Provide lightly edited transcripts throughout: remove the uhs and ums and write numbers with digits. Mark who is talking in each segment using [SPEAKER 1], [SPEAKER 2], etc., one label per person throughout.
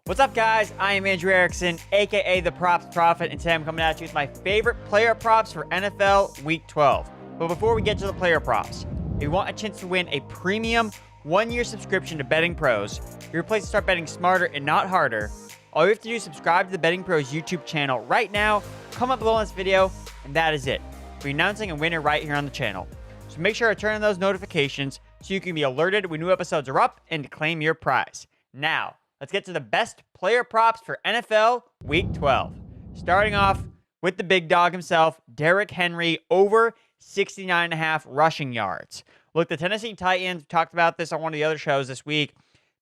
[SPEAKER 1] What's up, guys? I am Andrew Erickson, aka the Props Prophet, and today I'm coming at you with my favorite player props for NFL Week 12. But before we get to the player props, if you want a chance to win a premium one-year subscription to Betting Pros, your place to start betting smarter and not harder, all you have to do is subscribe to the Betting Pros YouTube channel right now, comment below on this video, and that is it. We're announcing a winner right here on the channel. So make sure to turn on those notifications so you can be alerted when new episodes are up and to claim your prize. Now, let's get to the best player props for NFL Week 12. Starting off with the big dog himself, Derrick Henry, over 69.5 rushing yards. Look, the Tennessee Titans, talked about this on one of the other shows this week.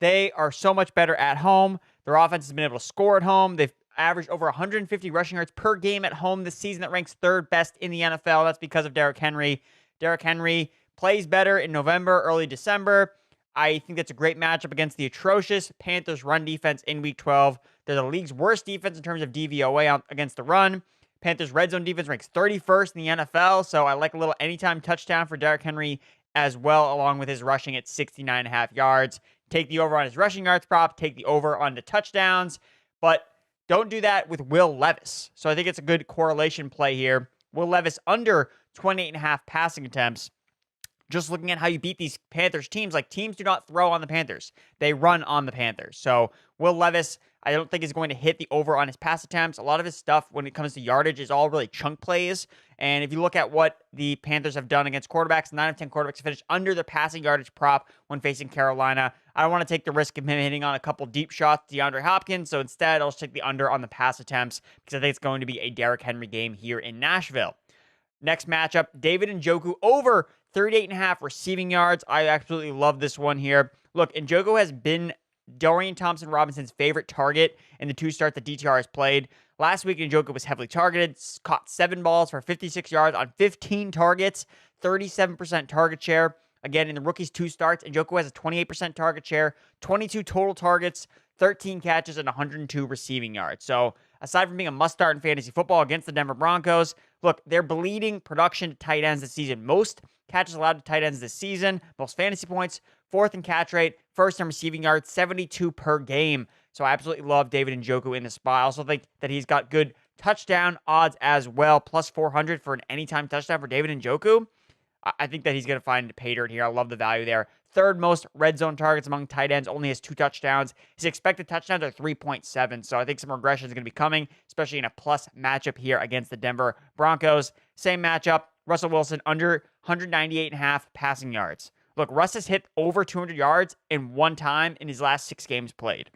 [SPEAKER 1] They are so much better at home. Their offense has been able to score at home. They've averaged over 150 rushing yards per game at home this season. That ranks third best in the NFL. That's because of Derrick Henry. Derrick Henry plays better in November, early December. I think that's a great matchup against the atrocious Panthers run defense in Week 12. They're the league's worst defense in terms of DVOA against the run. Panthers red zone defense ranks 31st in the NFL, so I like a little anytime touchdown for Derrick Henry as well, along with his rushing at 69.5 yards. Take the over on his rushing yards prop, take the over on the touchdowns, but don't do that with Will Levis. So I think it's a good correlation play here. Will Levis under 28.5 passing attempts. Just looking at how you beat these Panthers teams, like teams do not throw on the Panthers. They run on the Panthers. So Will Levis, I don't think is going to hit the over on his pass attempts. A lot of his stuff when it comes to yardage is all really chunk plays. And if you look at what the Panthers have done against quarterbacks, 9 of 10 quarterbacks finish under the passing yardage prop when facing Carolina. I don't want to take the risk of him hitting on a couple deep shots to DeAndre Hopkins. So instead, I'll just take the under on the pass attempts because I think it's going to be a Derrick Henry game here in Nashville. Next matchup, David Njoku over 38.5 receiving yards. I absolutely love this one here. Look, Njoku has been Dorian Thompson-Robinson's favorite target in the 2 starts that DTR has played. Last week, Njoku was heavily targeted, caught 7 balls for 56 yards on 15 targets, 37% target share. Again, in the rookie's 2 starts, Njoku has a 28% target share, 22 total targets, 13 catches, and 102 receiving yards. So aside from being a must-start in fantasy football against the Denver Broncos, look, they're bleeding production to tight ends this season. Most catches allowed to tight ends this season, most fantasy points, 4th in catch rate, 1st in receiving yards, 72 per game. So I absolutely love David Njoku in this spot. I also think that he's got good touchdown odds as well, plus 400 for an anytime touchdown for David Njoku. I think that he's going to find pay dirt here. I love the value there. 3rd most red zone targets among tight ends, only has 2 touchdowns. His expected touchdowns are 3.7, so I think some regression is going to be coming, especially in a plus matchup here against the Denver Broncos. Same matchup, Russell Wilson under 198.5 passing yards. Look, Russ has hit over 200 yards in one time in his last 6 games played.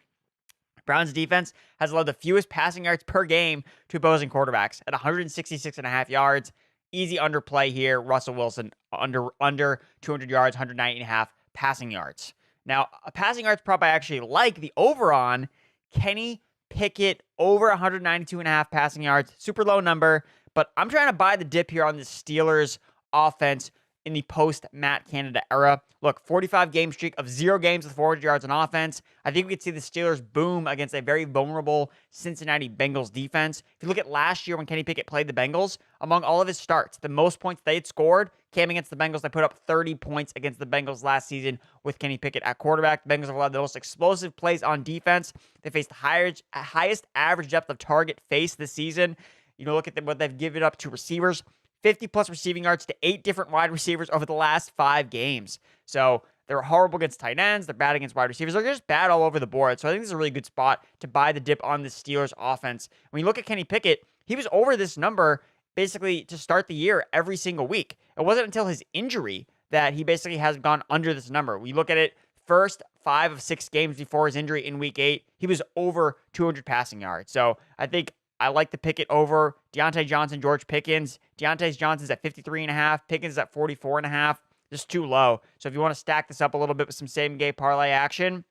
[SPEAKER 1] Browns defense has allowed the fewest passing yards per game to opposing quarterbacks at 166.5 yards. Easy underplay here. Russell Wilson under 200 yards, 190.5 passing yards. Now, a passing yards prop I actually like the over on. Kenny Pickett over 192.5 passing yards. Super low number, but I'm trying to buy the dip here on the Steelers offense in the post-Matt Canada era. Look, 45-game streak of 0 games with 400 yards on offense. I think we could see the Steelers boom against a very vulnerable Cincinnati Bengals defense. If you look at last year when Kenny Pickett played the Bengals, among all of his starts, the most points they had scored came against the Bengals. They put up 30 points against the Bengals last season with Kenny Pickett at quarterback. The Bengals have allowed the most explosive plays on defense. They faced the highest average depth of target face this season. You know, look at what they've given up to receivers. 50-plus receiving yards to 8 different wide receivers over the last 5 games. So they're horrible against tight ends. They're bad against wide receivers. They're just bad all over the board. So I think this is a really good spot to buy the dip on the Steelers offense. When you look at Kenny Pickett, he was over this number basically to start the year every single week. It wasn't until his injury that he basically has gone under this number. We look at it, first 5 of 6 games before his injury in week 8, he was over 200 passing yards. So I think I like the Pickett over. Deontay Johnson, George Pickens. Deontay Johnson's at 53.5. Pickens is at 44.5. Just too low. So if you want to stack this up a little bit with some same-game parlay action,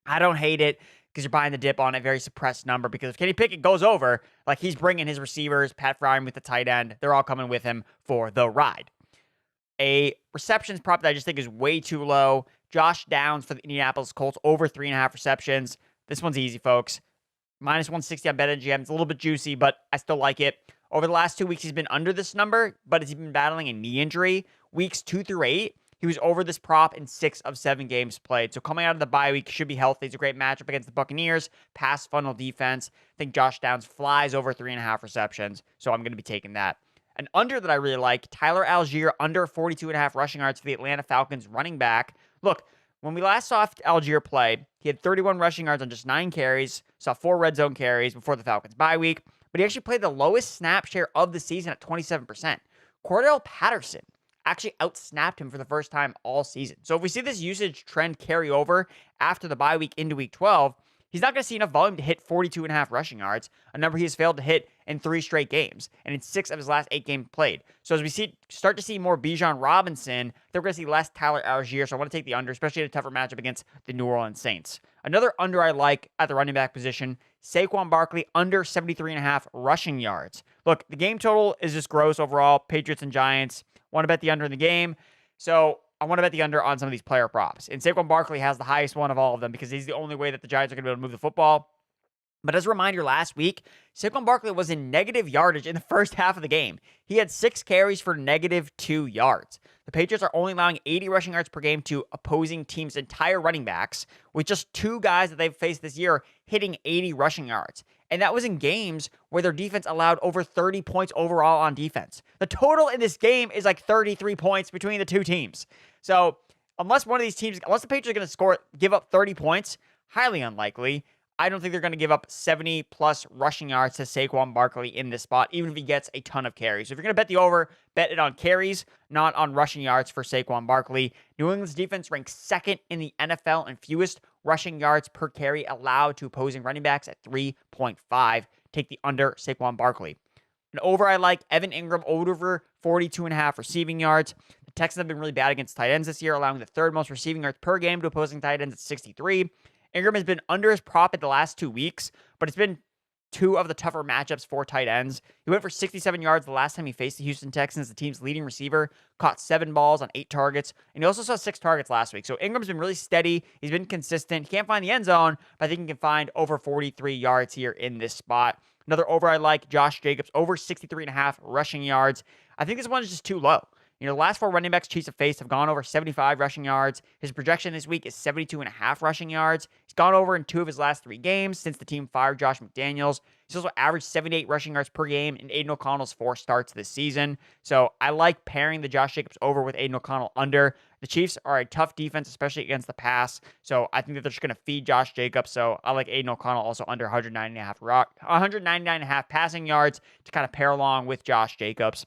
[SPEAKER 1] I don't hate it because you're buying the dip on a very suppressed number. Because if Kenny Pickett goes over, like he's bringing his receivers, Pat Frying with the tight end, they're all coming with him for the ride. A receptions prop that I just think is way too low. Josh Downs for the Indianapolis Colts, over 3.5 receptions. This one's easy, folks. Minus 160 on BetMGM. It's a little bit juicy, but I still like it. Over the last 2 weeks, he's been under this number, but he's been battling a knee injury. Weeks 2 through 8, He was over this prop in 6 of 7 games played. So coming out of the bye week, should be healthy. It's a great matchup against the Buccaneers. Pass funnel defense. I think Josh Downs flies over 3.5 receptions. So I'm going to be taking that. An under that I really like, Tyler Algier under 42.5 rushing yards for the Atlanta Falcons running back. Look, when we last saw Algier play, he had 31 rushing yards on just 9 carries, saw 4 red zone carries before the Falcons bye week, but he actually played the lowest snap share of the season at 27%. Cordell Patterson actually outsnapped him for the first time all season. So if we see this usage trend carry over after the bye week into week 12, he's not going to see enough volume to hit 42.5 rushing yards, a number he has failed to hit in 3 straight games, and in 6 of his last 8 games played. So as we start to see more Bijan Robinson, they're going to see less Tyler Algier, so I want to take the under, especially in a tougher matchup against the New Orleans Saints. Another under I like at the running back position, Saquon Barkley under 73.5 rushing yards. Look, the game total is just gross overall, Patriots and Giants. Want to bet the under in the game, so I want to bet the under on some of these player props. And Saquon Barkley has the highest one of all of them because he's the only way that the Giants are going to be able to move the football. But as a reminder, last week, Saquon Barkley was in negative yardage in the first half of the game. He had 6 carries for negative 2 yards. The Patriots are only allowing 80 rushing yards per game to opposing teams' entire running backs, with just 2 guys that they've faced this year hitting 80 rushing yards. And that was in games where their defense allowed over 30 points overall on defense. The total in this game is like 33 points between the 2 teams. So unless one of these teams, unless the Patriots are going to give up 30 points, highly unlikely. I don't think they're going to give up 70-plus rushing yards to Saquon Barkley in this spot, even if he gets a ton of carries. So if you're going to bet the over, bet it on carries, not on rushing yards for Saquon Barkley. New England's defense ranks 2nd in the NFL in fewest rushing yards per carry allowed to opposing running backs at 3.5. Take the under Saquon Barkley. An over I like, Evan Ingram over 42.5 receiving yards. The Texans have been really bad against tight ends this year, allowing the 3rd most receiving yards per game to opposing tight ends at 63. Ingram has been under his prop at the last 2 weeks, but it's been 2 of the tougher matchups for tight ends. He went for 67 yards the last time he faced the Houston Texans, the team's leading receiver, caught 7 balls on 8 targets, and he also saw 6 targets last week. So Ingram's been really steady. He's been consistent. He can't find the end zone, but I think he can find over 43 yards here in this spot. Another over I like, Josh Jacobs, over 63.5 rushing yards. I think this one is just too low. The last 4 running backs Chiefs have faced have gone over 75 rushing yards. His projection this week is 72.5 rushing yards. He's gone over in 2 of his last 3 games since the team fired Josh McDaniels. He's also averaged 78 rushing yards per game in Aiden O'Connell's 4 starts this season. So I like pairing the Josh Jacobs over with Aiden O'Connell under. The Chiefs are a tough defense, especially against the pass. So I think that they're just going to feed Josh Jacobs. So I like Aiden O'Connell also under 199.5 passing yards to kind of pair along with Josh Jacobs.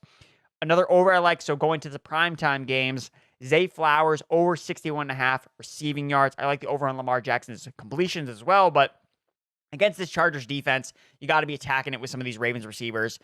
[SPEAKER 1] Another over I like, so going to the primetime games, Zay Flowers over 61.5 receiving yards. I like the over on Lamar Jackson's completions as well, but against this Chargers defense, you got to be attacking it with some of these Ravens receivers.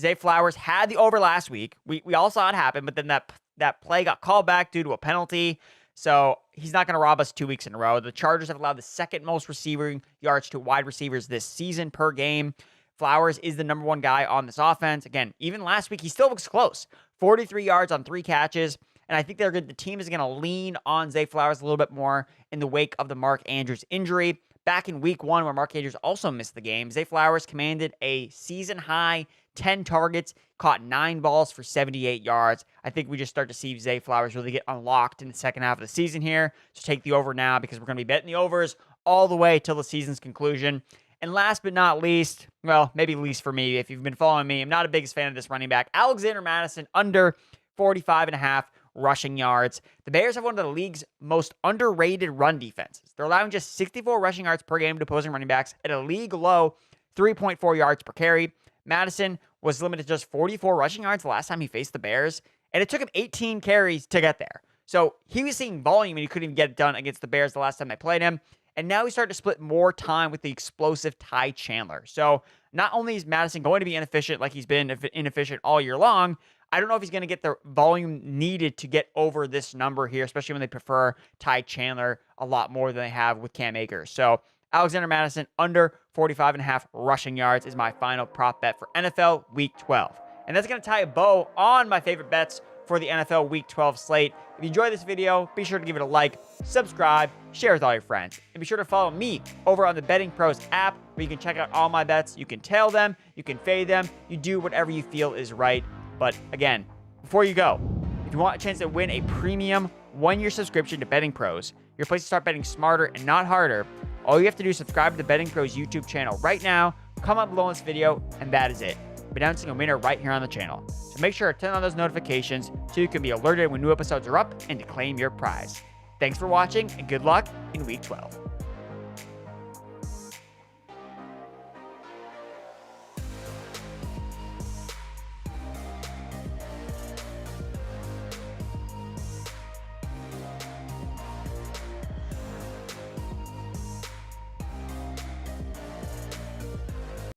[SPEAKER 1] Zay Flowers had the over last week. We all saw it happen, but then that play got called back due to a penalty. So he's not going to rob us 2 weeks in a row. The Chargers have allowed the 2nd most receiving yards to wide receivers this season per game. Flowers is the number 1 guy on this offense. Again, even last week, he still looks close. 43 yards on 3 catches. And I think the team is going to lean on Zay Flowers a little bit more in the wake of the Mark Andrews injury. Back in week 1, where Mark Andrews also missed the game, Zay Flowers commanded a season-high 10 targets, caught 9 balls for 78 yards. I think we just start to see Zay Flowers really get unlocked in the second half of the season here. So take the over now because we're going to be betting the overs all the way till the season's conclusion. And last but not least, well, maybe least for me, if you've been following me, I'm not a biggest fan of this running back. Alexander Madison, under 45.5 rushing yards. The Bears have one of the league's most underrated run defenses. They're allowing just 64 rushing yards per game to opposing running backs at a league low 3.4 yards per carry. Madison was limited to just 44 rushing yards the last time he faced the Bears, and it took him 18 carries to get there. So he was seeing volume, and he couldn't even get it done against the Bears the last time they played him. And now he's starting to split more time with the explosive Ty Chandler. So not only is Madison going to be inefficient like he's been inefficient all year long, I don't know if he's going to get the volume needed to get over this number here, especially when they prefer Ty Chandler a lot more than they have with Cam Akers. So Alexander Madison under 45.5 rushing yards is my final prop bet for NFL Week 12. And that's going to tie a bow on my favorite bets for the NFL Week 12 slate. If you enjoyed this video, be sure to give it a like, subscribe, share with all your friends, and be sure to follow me over on the Betting Pros app where you can check out all my bets. You can tail them, you can fade them, you do whatever you feel is right. But again, before you go, if you want a chance to win a premium 1-year subscription to Betting Pros, your place to start betting smarter and not harder. All you have to do is subscribe to the Betting Pros YouTube channel right now, comment below on this video, and that is it. I'm announcing a winner right here on the channel. So make sure to turn on those notifications so you can be alerted when new episodes are up and to claim your prize. Thanks for watching, and good luck in Week 12.